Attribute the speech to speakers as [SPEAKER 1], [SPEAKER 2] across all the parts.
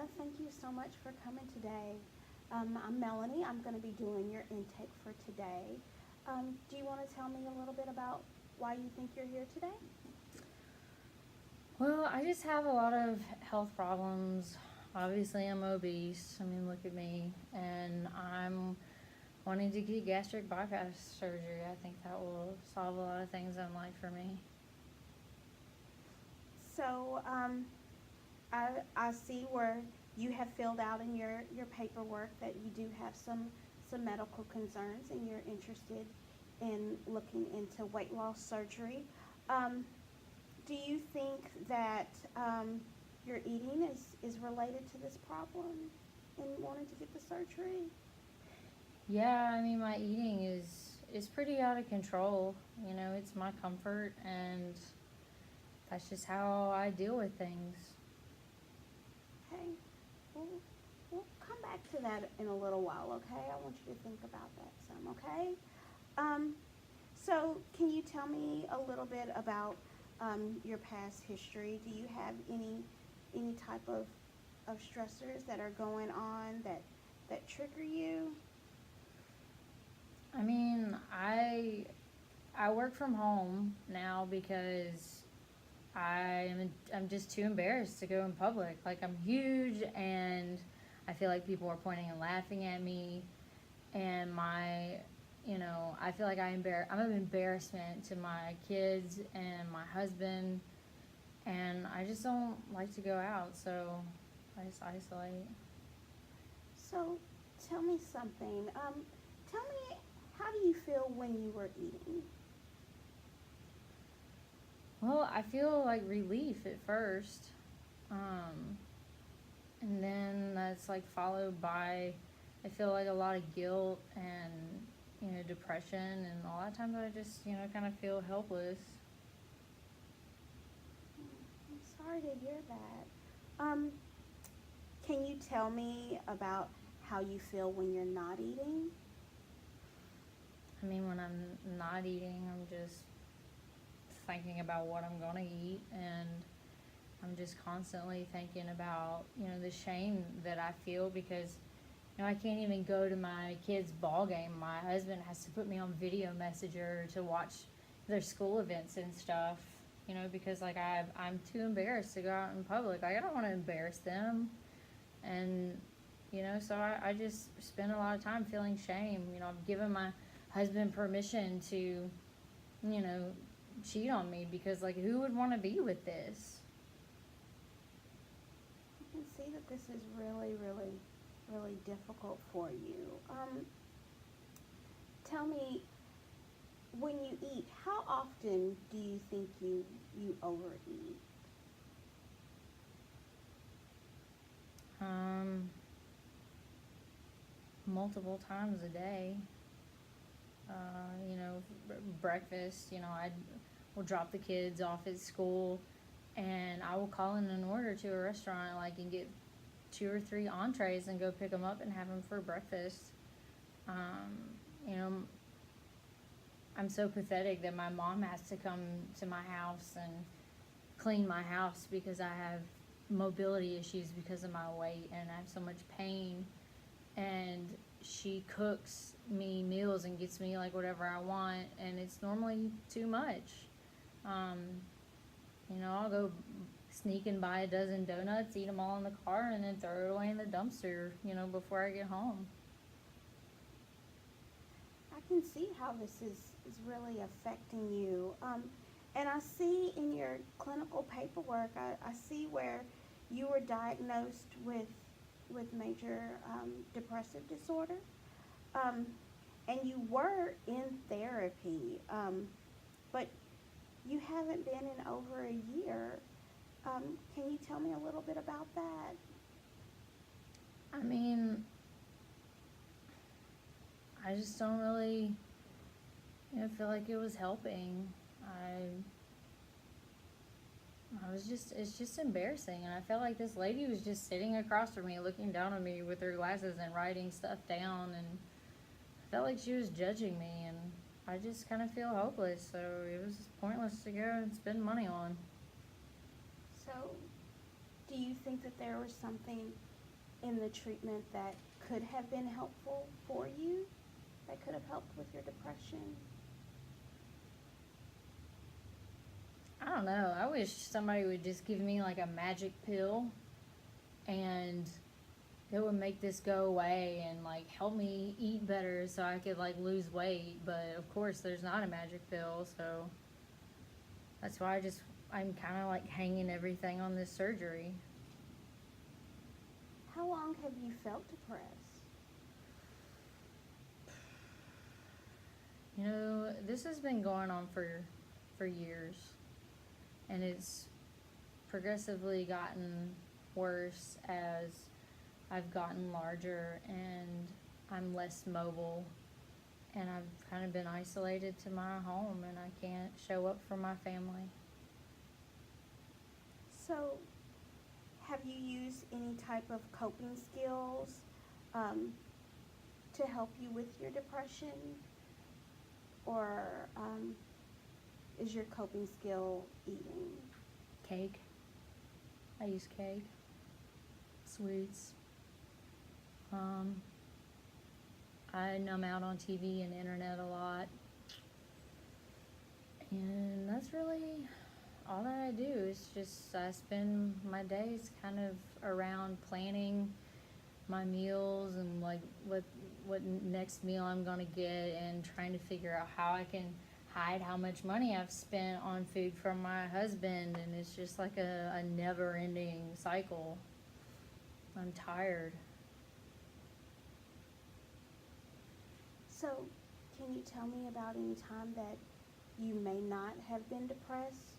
[SPEAKER 1] Thank you so much for coming today. I'm Melanie. I'm going to be doing your intake for today. Do you want to tell me a little bit about why you think you're here today?
[SPEAKER 2] Well, I just have a lot of health problems. Obviously, I'm obese. I mean, look at me. And I'm wanting to get gastric bypass surgery. I think that will solve a lot of things in life for me.
[SPEAKER 1] So, I see where you have filled out in your paperwork that you do have some medical concerns and you're interested in looking into weight loss surgery. Um, do you think that your eating is related to this problem and wanting to get the surgery?
[SPEAKER 2] Yeah, I mean, my eating is pretty out of control. You know, it's my comfort, and that's just how I deal with things.
[SPEAKER 1] Okay, we'll, we'll come back to that in a little while, okay? I want you to think about that some, okay? Um, so, can you tell me a little bit about your past history? Do you have any type of stressors that are going on that trigger you?
[SPEAKER 2] I mean, I work from home now because I'm just too embarrassed to go in public. Like, I'm huge, and I feel like people are pointing and laughing at me, and I feel like I'm an embarrassment to my kids and my husband, and I just don't like to go out, so I just isolate.
[SPEAKER 1] So, tell me something. Tell me, how do you feel when you were eating?
[SPEAKER 2] Well, I feel like relief at first, um, and then that's like followed by I feel like a lot of guilt and depression, and a lot of times I just kind of feel helpless.
[SPEAKER 1] I'm sorry to hear that. Can you tell me about how you feel when you're not eating?
[SPEAKER 2] I mean, when I'm not eating, I'm just thinking about what I'm gonna eat, and I'm just constantly thinking about the shame that I feel because I can't even go to my kid's ball game. My husband has to put me on video messenger to watch their school events and stuff. Because like I'm too embarrassed to go out in public. Like, I don't want to embarrass them, and so I just spend a lot of time feeling shame. I've given my husband permission to you know cheat on me because, like, who would want to be with this?
[SPEAKER 1] I can see that this is really difficult for you. Tell me, when you eat, how often do you think you overeat?
[SPEAKER 2] um Multiple times a day. Breakfast, I will drop the kids off at school, and I will call in an order to a restaurant, like, and get two or three entrees and go pick them up and have them for breakfast. Um, you know, I'm so pathetic that my mom has to come to my house and clean my house because I have mobility issues because of my weight and I have so much pain. And she cooks me meals and gets me like whatever I want, and it's normally too much. Um, I'll go sneak and buy a dozen donuts, eat them all in the car, and then throw it away in the dumpster, before I get home.
[SPEAKER 1] I can see how this is really affecting you. And I see in your clinical paperwork, I see where you were diagnosed with major depressive disorder. Um, and you were in therapy, but you haven't been in over a year. Can you tell me a little bit about that?
[SPEAKER 2] I mean, I just don't really, feel like it was helping. It's just embarrassing. And I felt like this lady was just sitting across from me, looking down on me with her glasses and writing stuff down. And I felt like she was judging me. And I just kind of feel hopeless. So it was pointless to go and spend money on.
[SPEAKER 1] So, do you think that there was something in the treatment that could have been helpful for you, that could have helped with your depression?
[SPEAKER 2] I don't know. I wish somebody would just give me like a magic pill and it would make this go away and like help me eat better so I could like lose weight. But of course, there's not a magic pill, so that's why I'm kind of like hanging everything on this surgery.
[SPEAKER 1] How long have you felt depressed?
[SPEAKER 2] You know, this has been going on for years, and it's progressively gotten worse as I've gotten larger and I'm less mobile, and I've kind of been isolated to my home and I can't show up for my family.
[SPEAKER 1] So, have you used any type of coping skills to help you with your depression? Or is your coping skill eating?
[SPEAKER 2] Cake. I use cake. Sweets. I numb out on TV and internet a lot. And that's really all that I do. Is just I spend my days kind of around planning my meals and like what next meal I'm gonna get, and trying to figure out how I can hide how much money I've spent on food from my husband, and it's just like a never-ending cycle. I'm tired.
[SPEAKER 1] So, can you tell me about any time that you may not have been depressed?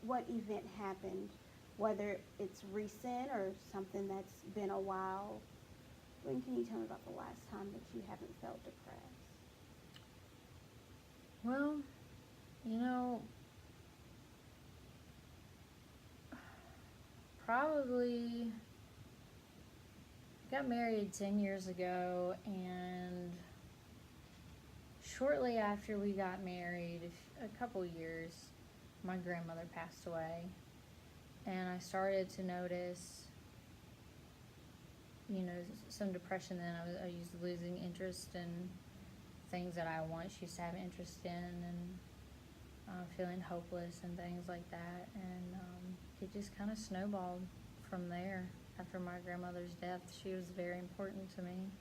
[SPEAKER 1] What event happened? Whether it's recent or something that's been a while. When can you tell me about the last time that you haven't felt depressed?
[SPEAKER 2] Well, you know, probably got married 10 years ago, and shortly after we got married, a couple years, my grandmother passed away, and I started to notice, you know, some depression. Then I was losing interest in things that I once used to have interest in, and feeling hopeless and things like that. And it just kind of snowballed from there. After my grandmother's death, she was very important to me.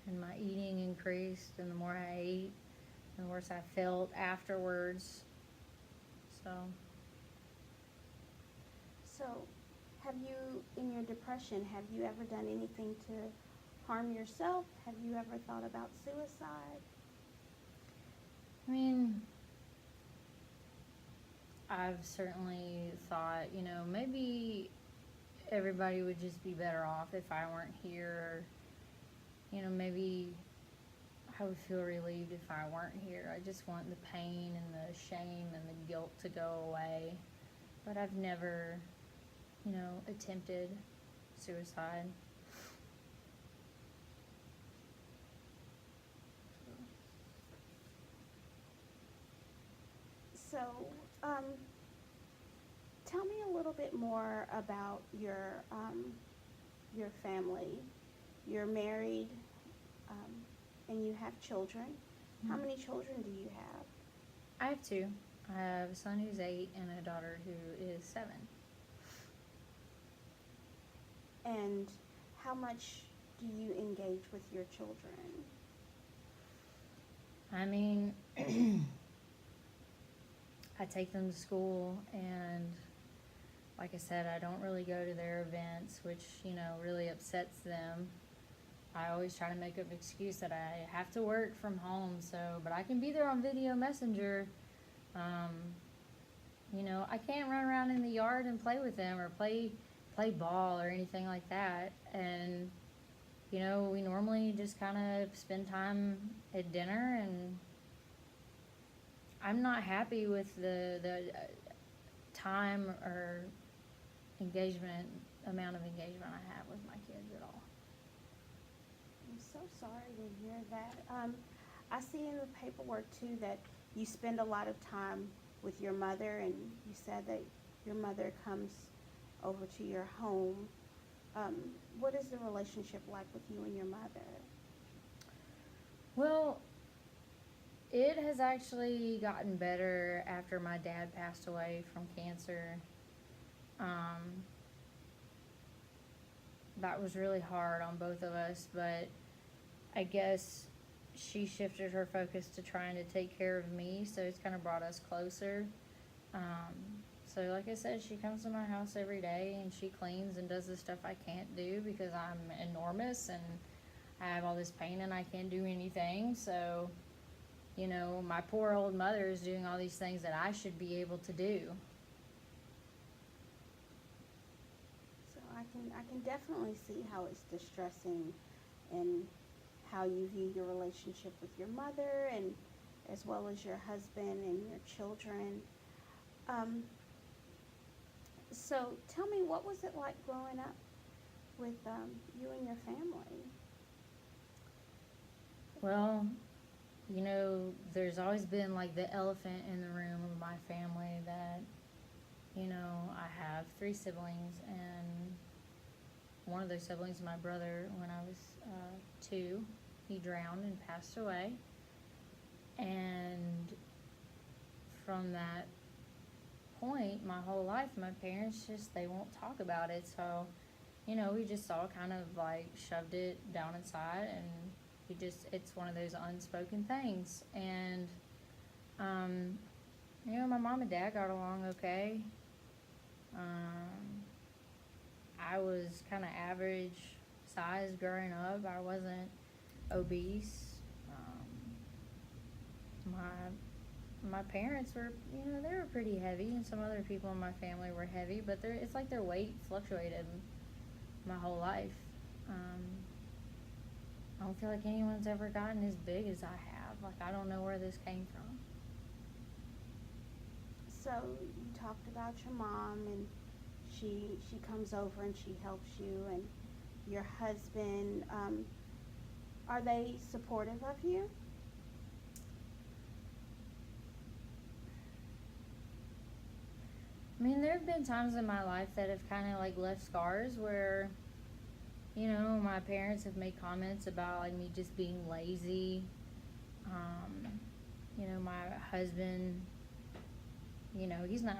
[SPEAKER 2] And my eating increased, and the more I ate, the worse I felt afterwards.
[SPEAKER 1] So, have you, in your depression, have you ever done anything to harm yourself? Have you ever thought about suicide?
[SPEAKER 2] I mean, I've certainly thought, you know, maybe everybody would just be better off if I weren't here. You know, maybe I would feel relieved if I weren't here. I just want the pain and the shame and the guilt to go away. But I've never, you know, attempted suicide.
[SPEAKER 1] So, tell me a little bit more about your family. You're married, and you have children.
[SPEAKER 2] Mm-hmm.
[SPEAKER 1] How many children do you have?
[SPEAKER 2] I have two. I have a son who's 8 and a daughter who is 7.
[SPEAKER 1] And how much do you engage with your children?
[SPEAKER 2] I mean, I take them to school, and like I said, I don't really go to their events, which, you know, really upsets them. I always try to make up an excuse that I have to work from home, but I can be there on video messenger. You know, I can't run around in the yard and play with them or play ball or anything like that. And, you know, we normally just kind of spend time at dinner, and I'm not happy with the time or amount of engagement I have with my kids at all.
[SPEAKER 1] I'm so sorry to hear that. I see in the paperwork too that you spend a lot of time with your mother, and you said that your mother comes over to your home. Um, what is the relationship like with you and your mother?
[SPEAKER 2] Well, it has actually gotten better after my dad passed away from cancer. Um, that was really hard on both of us, but I guess she shifted her focus to trying to take care of me, so it's kind of brought us closer. Um, so, like I said, she comes to my house every day and she cleans and does the stuff I can't do because I'm enormous and I have all this pain and I can't do anything. So, you know, my poor old mother is doing all these things that I should be able to do.
[SPEAKER 1] So I can definitely see how it's distressing and how you view your relationship with your mother and as well as your husband and your children. Um, so tell me, what was it like growing up with you and your family?
[SPEAKER 2] Well, you know, there's always been like the elephant in the room of my family that, you know, I have three siblings, and one of those siblings, my brother, when I was 2, he drowned and passed away. And from that point, my whole life, my parents just, they won't talk about it. So, you know, we just all kind of like shoved it down inside, and it's one of those unspoken things. And, you know, my mom and dad got along okay. I was kind of average size growing up. I wasn't obese. My parents were, you know, they were pretty heavy, and some other people in my family were heavy, but it's like their weight fluctuated my whole life. I don't feel like anyone's ever gotten as big as I have. Like, I don't know where this came from.
[SPEAKER 1] So you talked about your mom, and she comes over and she helps you, and your husband. Are they supportive of you?
[SPEAKER 2] I mean, there have been times in my life that have kind of like left scars where, you know, my parents have made comments about like me just being lazy. You know, my husband, you know, he's not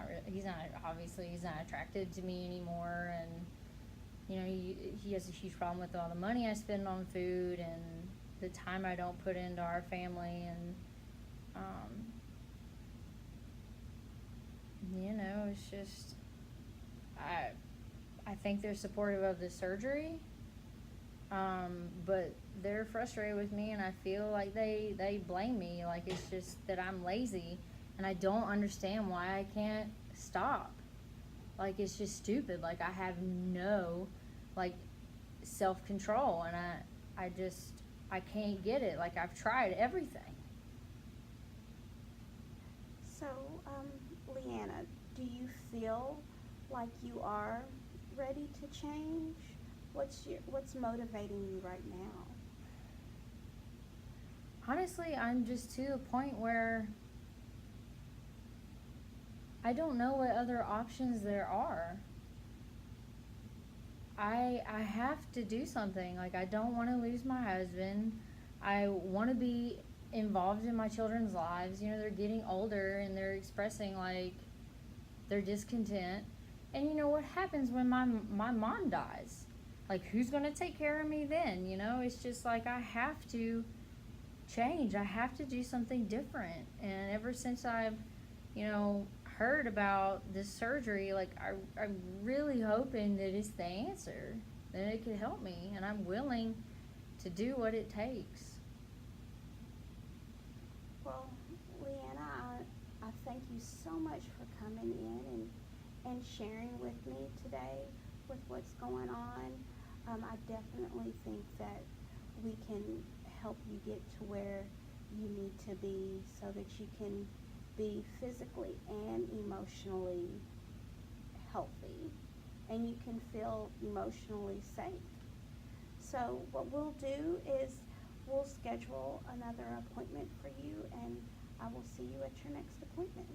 [SPEAKER 2] attracted to me anymore, and you know, he has a huge problem with all the money I spend on food and the time I don't put into our family, and you know, it's just I think they're supportive of the surgery, but they're frustrated with me, and I feel like they blame me, like it's just that I'm lazy, and I don't understand why I can't stop. Like, it's just stupid. Like, I have no, like, self-control, and I can't get it. Like, I've tried everything.
[SPEAKER 1] So, Leanna, do you feel like you are ready to change? What's motivating you right now?
[SPEAKER 2] Honestly, I'm just to the point where I don't know what other options there are. I have to do something. Like, I don't want to lose my husband. I want to be involved in my children's lives. You know, they're getting older and they're expressing like their discontent. And you know what happens when my mom dies? Like, who's going to take care of me then? You know, it's just like I have to change. I have to do something different. And ever since I've, you know, heard about this surgery, like I'm really hoping that it's the answer, that it could help me, and I'm willing to do what it takes.
[SPEAKER 1] Well, Leanna, I thank you so much for coming in and sharing with me today with what's going on. I definitely think that we can help you get to where you need to be so that you can be physically and emotionally healthy, and you can feel emotionally safe. So what we'll do is we'll schedule another appointment for you, and I will see you at your next appointment.